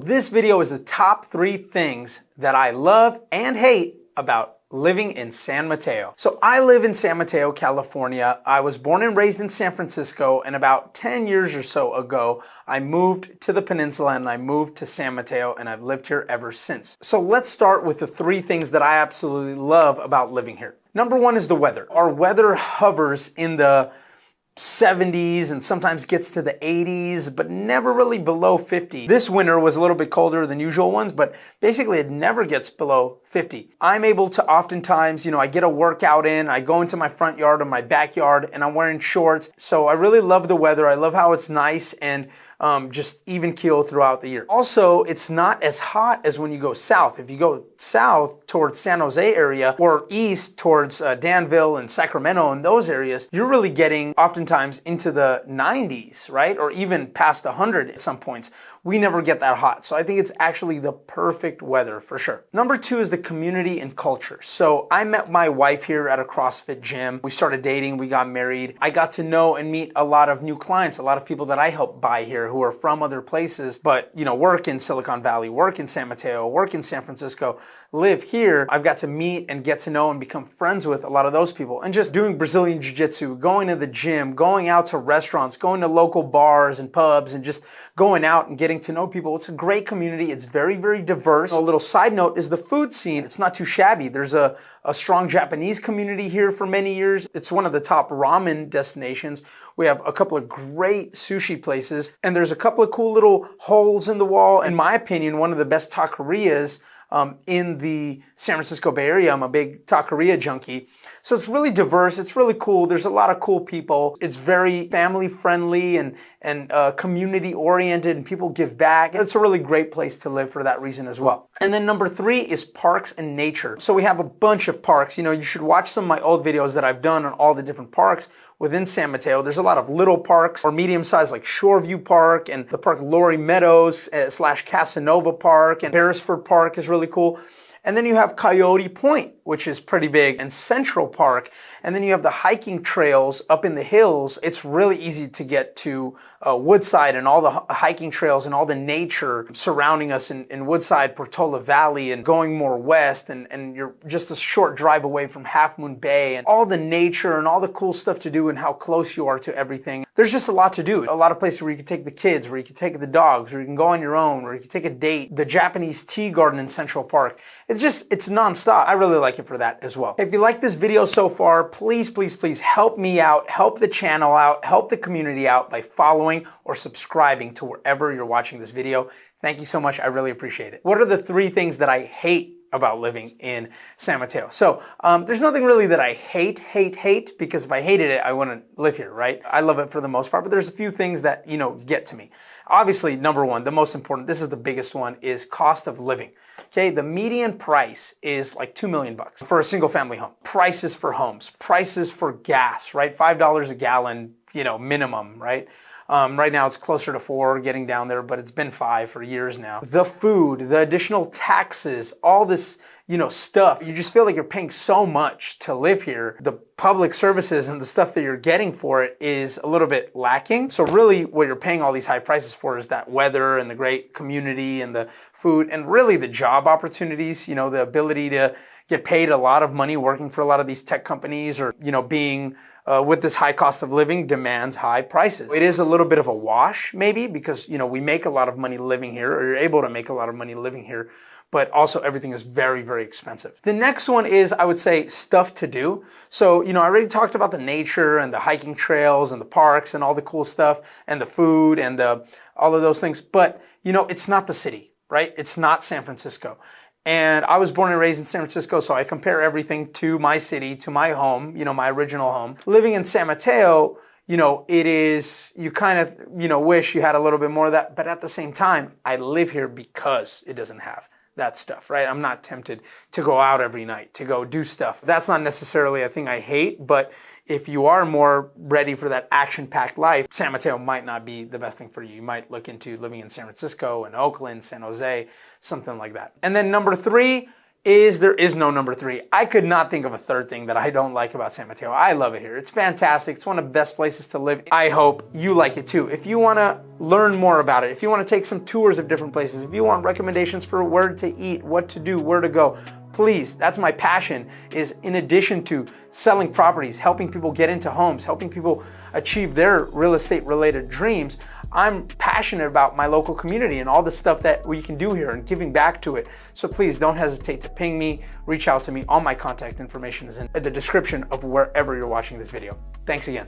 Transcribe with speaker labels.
Speaker 1: this video is the top 3 things that I love and hate about living in San Mateo. So I live in San Mateo, California. I was born and raised in San Francisco, and about 10 years or so ago, I moved to the peninsula and I moved to San Mateo, and I've lived here ever since. So let's start with the 3 things that I absolutely love about living here. Number 1 is the weather. Our weather hovers in the 70s and sometimes gets to the 80s, but never really below 50. This winter was a little bit colder than usual ones, but basically it never gets below 50. I'm able to oftentimes, I get a workout in, I go into my front yard or my backyard and I'm wearing shorts. So I really love the weather. I love how it's nice and just even keel throughout the year. Also, it's not as hot as when you go south. If you go south towards San Jose area or east towards Danville and Sacramento and those areas, you're really getting oftentimes into the 90s, right? Or even past 100 at some points. We never get that hot. So I think it's actually the perfect weather for sure. Number 2 is the community and culture. So I met my wife here at a CrossFit gym. We started dating, we got married. I got to know and meet a lot of new clients, a lot of people that I help buy here who are from other places, but work in Silicon Valley, work in San Mateo, work in San Francisco, live here. I've got to meet and get to know and become friends with a lot of those people. And just doing Brazilian Jiu-Jitsu, going to the gym, going out to restaurants, going to local bars and pubs and just going out and getting to know people. It's a great community. It's very, very diverse. A little side note is the food scene. It's not too shabby. There's a strong Japanese community here for many years. It's one of the top ramen destinations. We have a couple of great sushi places, and there's a couple of cool little holes in the wall. In my opinion, one of the best taquerias in the San Francisco Bay Area. I'm a big taqueria junkie. So it's really diverse. It's really cool. There's a lot of cool people. It's very family friendly and community oriented, and people give back. It's a really great place to live for that reason as well. And then number 3 is parks and nature. So we have a bunch of parks. You should watch some of my old videos that I've done on all the different parks within San Mateo. There's a lot of little parks or medium sized like Shoreview Park and the park Lori Meadows / Casanova Park, and Beresford Park is really cool. And then you have Coyote Point, which is pretty big, and Central Park. And then you have the hiking trails up in the hills. It's really easy to get to Woodside and all the hiking trails and all the nature surrounding us in Woodside, Portola Valley, and going more west. And you're just a short drive away from Half Moon Bay, and all the nature and all the cool stuff to do and how close you are to everything. There's just a lot to do. A lot of places where you can take the kids, where you can take the dogs, where you can go on your own, where you can take a date. The Japanese tea garden in Central Park. It's nonstop. I really like it for that as well. If you like this video so far, please, please, please help me out, help the channel out, help the community out by following or subscribing to wherever you're watching this video. Thank you so much. I really appreciate it. What are the 3 things that I hate about living in San Mateo? So there's nothing really that I hate, because if I hated it, I wouldn't live here, right? I love it for the most part, but there's a few things that, get to me. Obviously, number 1, the most important, this is the biggest one, is cost of living. Okay, the median price is like $2 million for a single family home. Prices for homes, prices for gas, right? $5 a gallon, minimum, right? Right now it's closer to 4, getting down there, but it's been 5 for years now. The food, the additional taxes, all this, stuff. You just feel like you're paying so much to live here. The public services and the stuff that you're getting for it is a little bit lacking. So really what you're paying all these high prices for is that weather and the great community and the food and really the job opportunities, the ability to get paid a lot of money working for a lot of these tech companies or, being with this high cost of living demands high prices. It is a little bit of a wash maybe because, we make a lot of money living here, or you're able to make a lot of money living here, but also everything is very, very expensive. The next one is, I would say, stuff to do. So, I already talked about the nature and the hiking trails and the parks and all the cool stuff and the food and all of those things, but, it's not the city, right? It's not San Francisco. And I was born and raised in San Francisco, so I compare everything to my city, to my home, my original home. Living in San Mateo, it is, you kind of, wish you had a little bit more of that, but at the same time, I live here because it doesn't have that stuff, right? I'm not tempted to go out every night, to go do stuff. That's not necessarily a thing I hate, but if you are more ready for that action-packed life, San Mateo might not be the best thing for you. You might look into living in San Francisco and Oakland, San Jose, something like that. And then number 3 is there is no number 3. I could not think of a third thing that I don't like about San Mateo. I love it here. It's fantastic. It's one of the best places to live. I hope you like it too. If you want to learn more about it, if you want to take some tours of different places, if you want recommendations for where to eat, what to do, where to go, please, that's my passion, is in addition to selling properties, helping people get into homes, helping people achieve their real estate related dreams, I'm passionate about my local community and all the stuff that we can do here and giving back to it. So please don't hesitate to ping me, reach out to me. All my contact information is in the description of wherever you're watching this video. Thanks again.